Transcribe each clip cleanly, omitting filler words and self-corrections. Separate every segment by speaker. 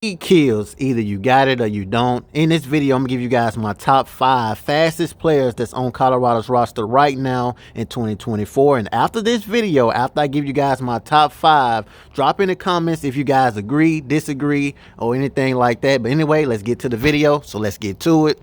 Speaker 1: Speed kills. Either you got it or you don't. In this video, I'm gonna give you guys my top 5 fastest players that's on Colorado's roster right now in 2024. And after this video, after I give you guys my top 5, drop in the comments if you guys agree, disagree, or anything like that. But anyway, let's get to the video. So let's get to it.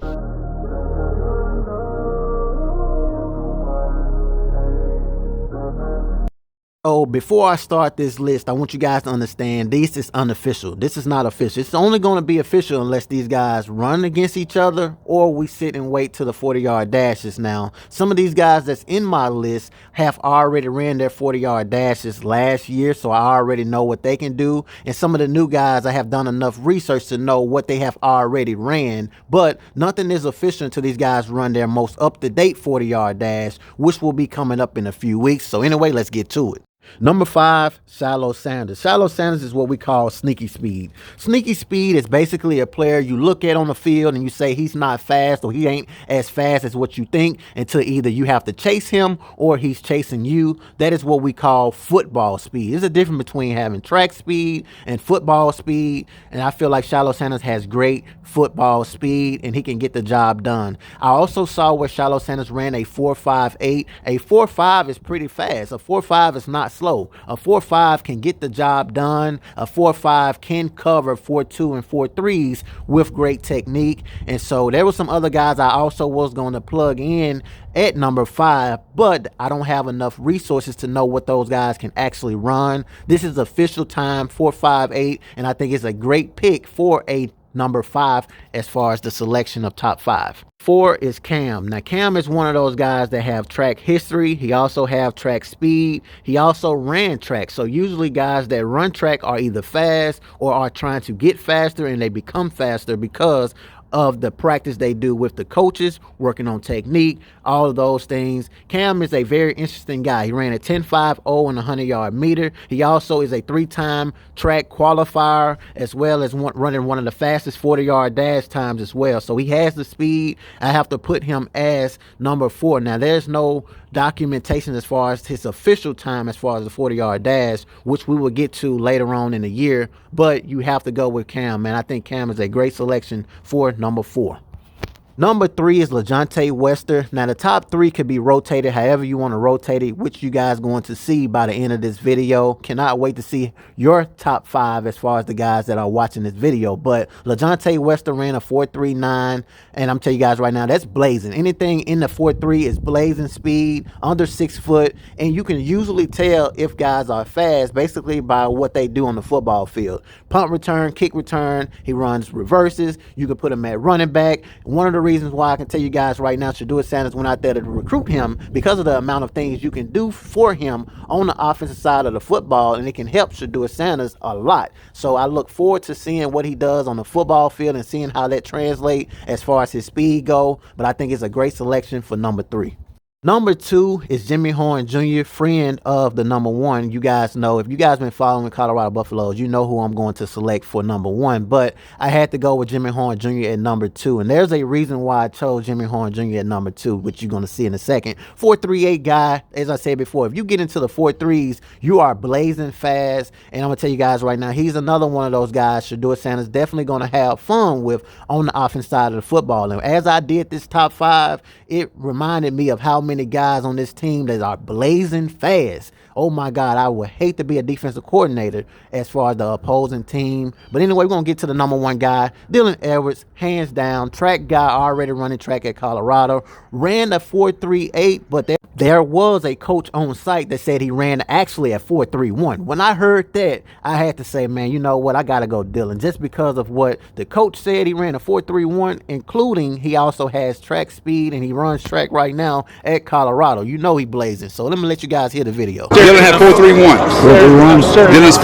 Speaker 1: Oh, before I start this list, I want you guys to understand this is unofficial. This is not official. It's only going to be official unless these guys run against each other or we sit and wait till the 40-yard dashes. Now, some of these guys that's in my list have already ran their 40-yard dashes last year, so I already know what they can do. And some of the new guys, I have done enough research to know what they have already ran, but nothing is official until these guys run their most up-to-date 40-yard dash, which will be coming up in a few weeks. So anyway, let's get to it. Number 5, Shallow Sanders. Shallow Sanders is what we call sneaky speed. Sneaky speed is basically a player you look at on the field and you say he's not fast or he ain't as fast as what you think until either you have to chase him or he's chasing you. That is what we call football speed. There's a difference between having track speed and football speed, and I feel like Shallow Sanders has great football speed and he can get the job done. I also saw where Shallow Sanders ran a 4.58. A 4.5 is pretty fast. A 4.5 is not slow. A 4.5 can get the job done. A 4.5 can cover 4.2 and 4.3s with great technique. And so there were some other guys I also was going to plug in at number 5, but I don't have enough resources to know what those guys can actually run. This is official time, 4.58, and I think it's a great pick for a number 5 as far as the selection of top 5. 4 is Cam. Now, Cam is one of those guys that have track history. He also have track speed. He also ran track. So usually guys that run track are either fast or are trying to get faster, and they become faster because of the practice they do with the coaches, working on technique, all of those things. Cam is a very interesting guy. He ran a 10.50 in the 100-yard meter. He also is a 3-time track qualifier, as well as running one of the fastest 40-yard dash times as well. So he has the speed. I have to put him as number 4. Now, there's no documentation as far as his official time as far as the 40-yard dash, which we will get to later on in the year, but you have to go with Cam, man. I think Cam is a great selection for number 4. Number 3 is Lorenzo Wester. Now, the top 3 could be rotated however you want to rotate it, which you guys going to see by the end of this video. Cannot wait to see your top 5 as far as the guys that are watching this video. But Lorenzo Wester ran a 4.39, and I'm telling you guys right now, that's blazing. Anything in the 4.3 is blazing speed, under 6 foot, and you can usually tell if guys are fast basically by what they do on the football field. Punt return, kick return, he runs reverses. You can put him at running back. One of the reasons why I can tell you guys right now, Shedeur Sanders went out there to recruit him because of the amount of things you can do for him on the offensive side of the football, and it can help Shedeur Sanders a lot. So I look forward to seeing what he does on the football field and seeing how that translates as far as his speed go. But I think it's a great selection for number 3. Number 2 is Jimmy Horn Jr., friend of the number 1. You guys know, if you guys been following Colorado Buffaloes, you know who I'm going to select for number 1. But I had to go with Jimmy Horn Jr. at number 2. And there's a reason why I chose Jimmy Horn Jr. at number 2, which you're going to see in a second. 4.38 guy, as I said before, if you get into the 4.3s, you are blazing fast. And I'm going to tell you guys right now, he's another one of those guys Shedeur Sanders definitely going to have fun with on the offense side of the football. And as I did this top 5, it reminded me of how many guys on this team that are blazing fast. Oh my God, I would hate to be a defensive coordinator as far as the opposing team. But anyway, we're going to get to the number 1 guy, Dylan Edwards, hands down, track guy, already running track at Colorado, ran a 4.38, but there was a coach on site that said he ran actually at 4.31. When I heard that, I had to say, man, you know what? I got to go Dylan, just because of what the coach said. He ran a 4.31, including he also has track speed and he runs track right now at Colorado. You know he blazing. So let me let you guys hear the video.
Speaker 2: Dylan had 4.31. 4.31. Dylan's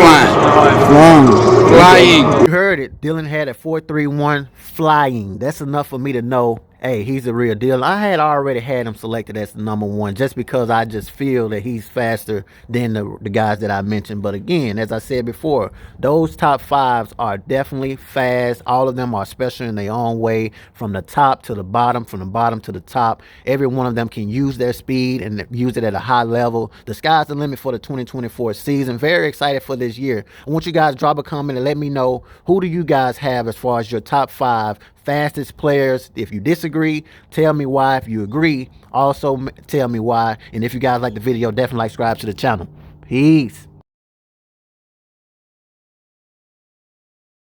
Speaker 2: flying.
Speaker 1: You heard it. Dylan had a 4.31 flying. That's enough for me to know Hey, he's a real deal. I had already had him selected as the number one just because I just feel that he's faster than the guys that I mentioned. But again, as I said before, those top fives are definitely fast. All of them are special in their own way, from the top to the bottom, from the bottom to the top. Every one of them can use their speed and use it at a high level. The sky's the limit for the 2024 season. Very excited for this year. I want you guys to drop a comment and let me know, who do you guys have as far as your top 5 fastest players? If you disagree, tell me why. If you agree, also tell me why. And if you guys like the video, definitely subscribe to the channel. Peace.